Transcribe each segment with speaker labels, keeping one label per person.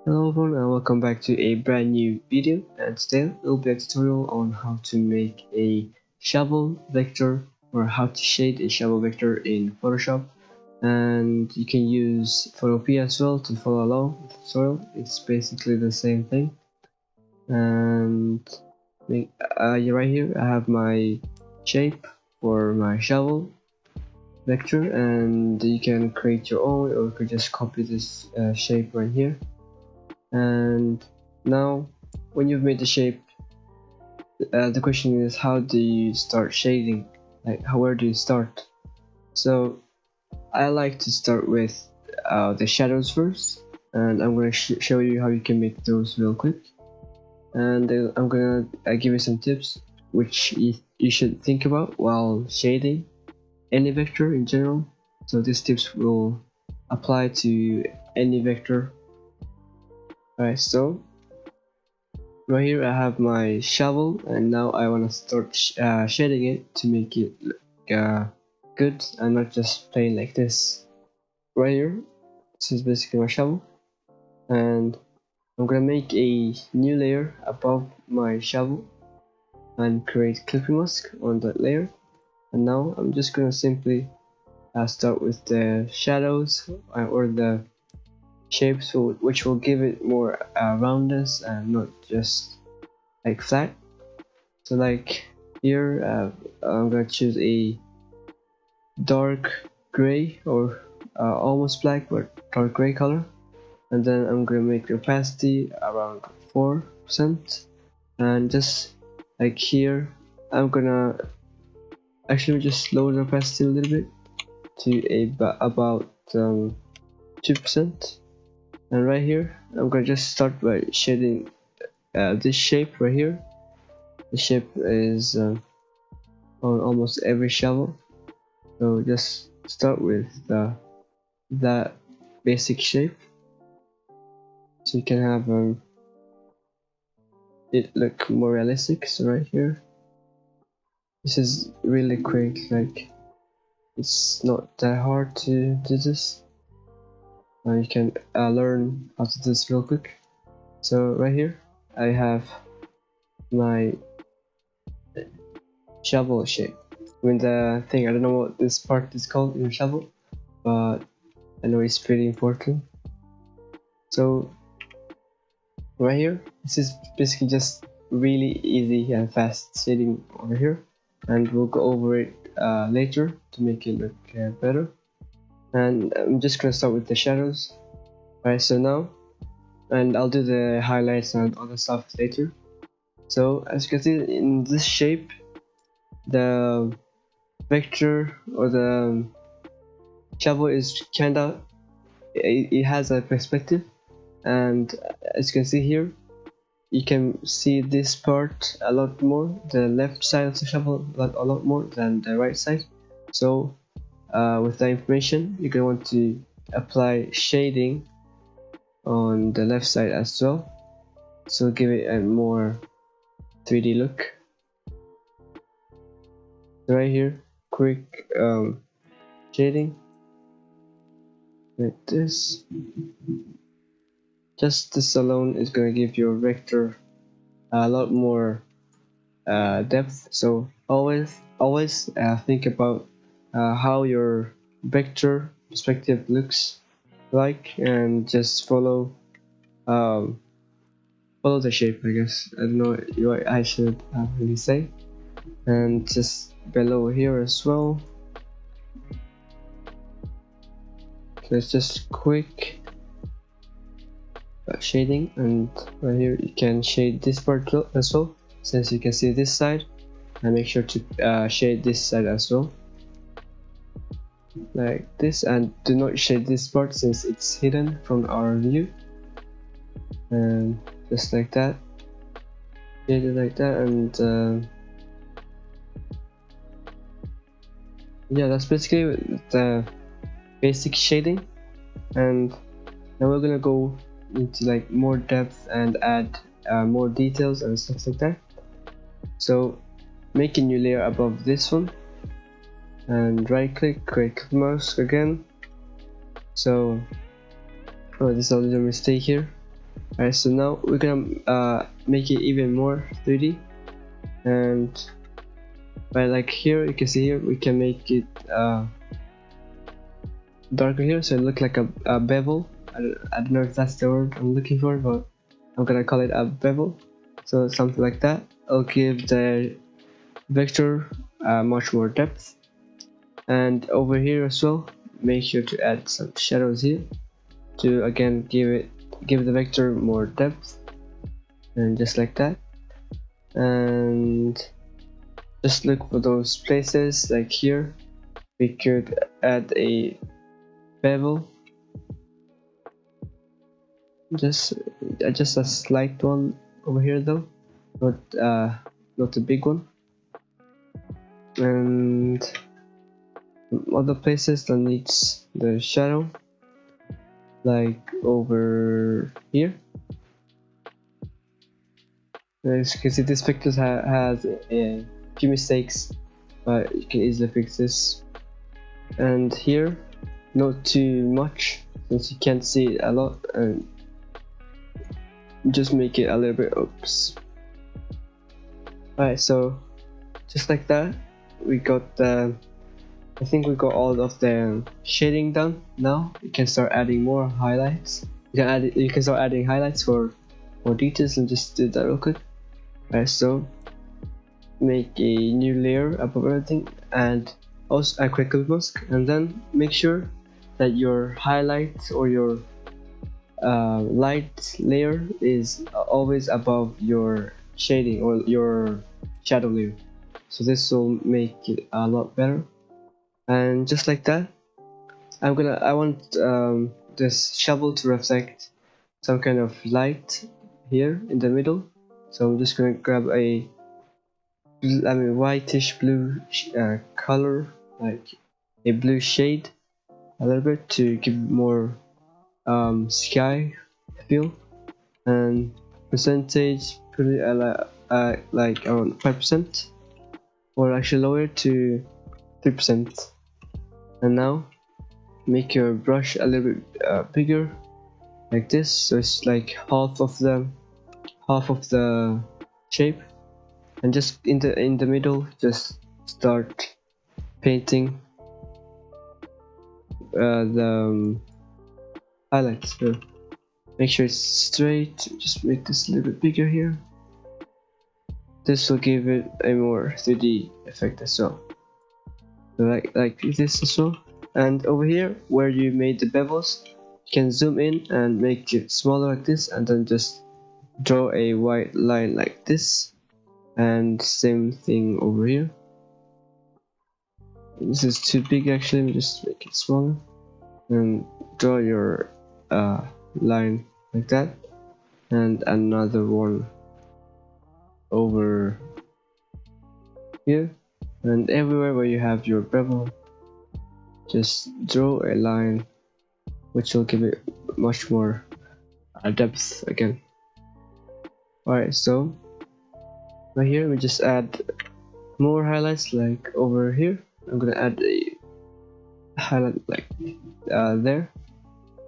Speaker 1: Hello everyone and welcome back to a brand new video, and today will be a tutorial on how to make a shovel vector or how to shade a shovel vector in Photoshop. And you can use Photopea as well to follow along with the tutorial. It's basically the same thing. And right here I have my shape for my shovel vector, and you can create your own, or you could just copy this shape right here. And now when you've made the shape, the question is, how do you start shading? Where do you start? So I like to start with the shadows first, and I'm going to show you how you can make those real quick. And I'm going to give you some tips which you should think about while shading any vector in general. So these tips will apply to any vector. Alright, so right here I have my shovel, and now I want to start shading it to make it look good and not just plain like this. Right here, this is basically my shovel, and I'm gonna make a new layer above my shovel and create clipping mask on that layer. And now I'm just gonna simply start with the shadows or the shapes, which will give it more roundness and not just like flat. So like here I'm gonna choose a dark gray or almost black but dark gray color, and then I'm gonna make the opacity around 4%. And just like here I'm gonna actually just lower the opacity a little bit to about 2%. And right here I'm gonna just start by shading this shape right here. The shape is on almost every shovel, so just start with that basic shape so you can have it look more realistic. So right here, this is really quick, like it's not that hard to do this. You can learn how to do this real quick. So right here I have my shovel shape. I mean, the thing, I don't know what this part is called in shovel, but I know it's pretty important. So right here, this is basically just really easy and fast shading over here, and we'll go over it later to make it look better. And I'm just gonna start with the shadows. Alright, so now, and I'll do the highlights and other stuff later. So as you can see in this shape, the vector or the shovel is kinda, it has a perspective, and as you can see here, you can see this part a lot more, the left side of the shovel a lot more than the right side. So with that information, you're gonna want to apply shading on the left side as well, so give it a more 3D look. So right here, quick shading like this. Just this alone is going to give your vector a lot more depth. So always think about how your vector perspective looks like, and just follow the shape, I guess. I don't know what I should really say. And just below here as well, so it's just quick shading. And right here you can shade this part as well, since you can see this side, and make sure to shade this side as well like this, and do not shade this part since it's hidden from our view. And just like that, shade it like that. And yeah, that's basically the basic shading. And now we're gonna go into like more depth and add more details and stuff like that. So make a new layer above this one, and right click, create clip mask again. So this is a little mistake here. Alright, so now we're gonna make it even more 3D, and by like here you can see here we can make it darker here, so it look like a bevel. I don't know if that's the word I'm looking for, but I'm gonna call it a bevel. So something like that. I'll give the vector much more depth, and over here as well make sure to add some shadows here to again give the vector more depth, and just like that. And just look for those places like here we could add a bevel, just a slight one over here though, not a big one. And other places that needs the shadow, like over here. As you can see, this picture has a few mistakes, but you can easily fix this. And here, not too much, since you can't see it a lot, and just make it a little bit. Oops. Alright, so just like that, we got the. I think we got all of the shading done. Now you can start adding more highlights. You can start adding highlights for more details, and just do that real quick. Alright, so make a new layer above everything, and also a quick mask, and then make sure that your highlight or your light layer is always above your shading or your shadow layer. So this will make it a lot better. And just like that, I want this shovel to reflect some kind of light here in the middle. So I'm just gonna grab a whitish blue color, like a blue shade a little bit, to give more sky feel. And percentage, put it like around 5%, or actually lower to 3%. And now make your brush a little bit bigger, like this, so it's like half of the shape. And just in the middle, just start painting the highlights. So make sure it's straight. Just make this a little bit bigger here. This will give it a more 3D effect as well. So like this as well. And over here where you made the bevels, you can zoom in and make it smaller like this, and then just draw a white line like this. And same thing over here. This is too big actually, let me just make it smaller, and draw your line like that, and another one over here. And everywhere where you have your bevel, just draw a line which will give it much more depth again. Alright, so right here we just add more highlights, like over here. I'm gonna add a highlight like there,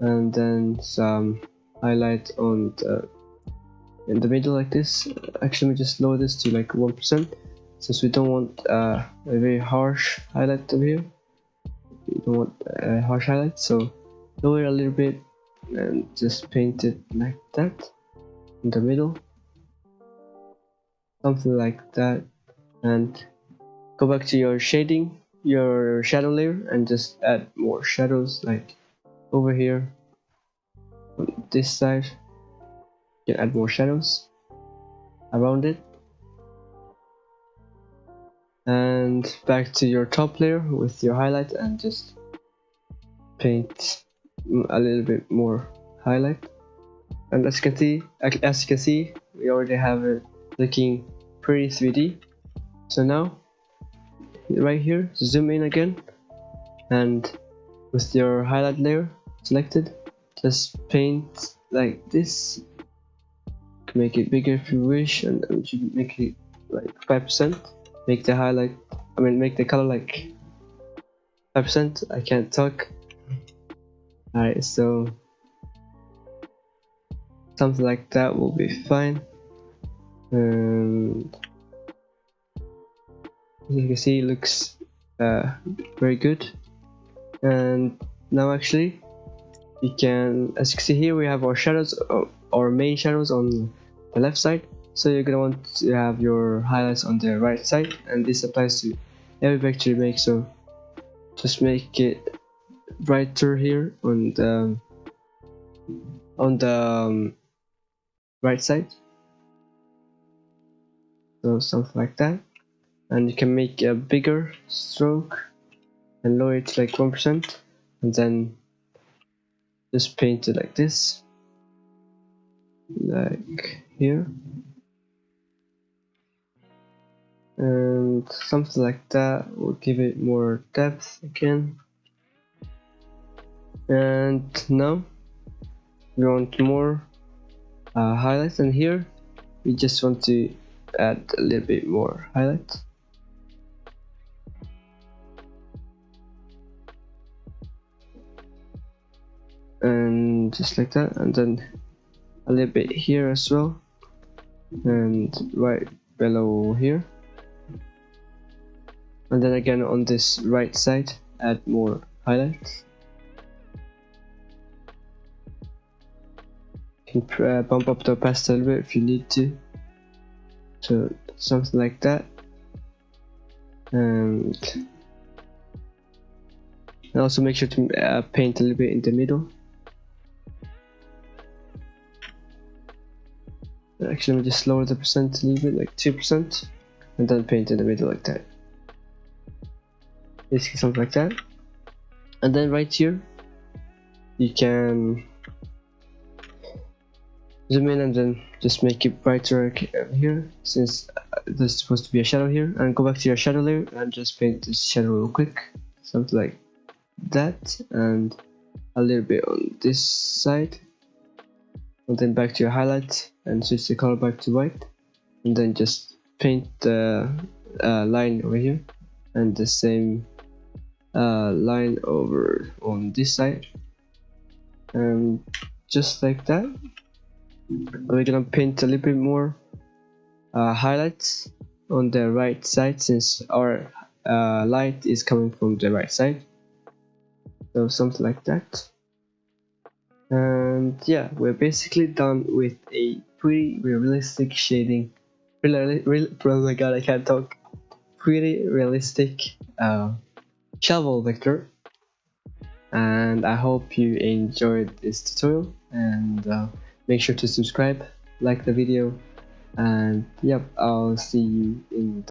Speaker 1: and then some highlight on in the middle like this. Actually, we just lower this to like 1%, since we don't want a very harsh highlight over here. We don't want a harsh highlight, so lower a little bit and just paint it like that in the middle, something like that. And go back to your shading, your shadow layer, and just add more shadows, like over here on this side. You can add more shadows around it. And back to your top layer with your highlight, and just paint a little bit more highlight. And as you can see, we already have it looking pretty 3D. So now right here, zoom in again, and with your highlight layer selected, just paint like this. Make it bigger if you wish, and you can make it like 5%. Make the color like 5%. I can't talk. Alright, so something like that will be fine. And you can see it looks very good. And now actually we can, as you can see here, we have our shadows, our main shadows on the left side. So you're gonna want to have your highlights on the right side, and this applies to every vector you make. So just make it brighter here on the right side, so something like that. And you can make a bigger stroke and lower it to like 1%, and then just paint it like this, like here, and something like that will give it more depth again. And now we want more highlights, and here we just want to add a little bit more highlights. And just like that, and then a little bit here as well, and right below here, and then again on this right side add more highlights. You can bump up the opacity a little bit if you need to, so something like that. And also make sure to paint a little bit in the middle. Actually, let me just lower the percent a little bit, like 2%, and then paint in the middle like that. Basically something like that. And then right here you can zoom in and then just make it brighter here, since there's supposed to be a shadow here, and go back to your shadow layer and just paint this shadow real quick, something like that, and a little bit on this side, and then back to your highlight and switch the color back to white, and then just paint the line over here, and the same line over on this side, and just like that. We're gonna paint a little bit more highlights on the right side, since our light is coming from the right side, so something like that. And yeah, we're basically done with a pretty realistic shading, oh my god, I can't talk, pretty realistic shovel vector. And I hope you enjoyed this tutorial, and make sure to subscribe, like the video, and yep, I'll see you in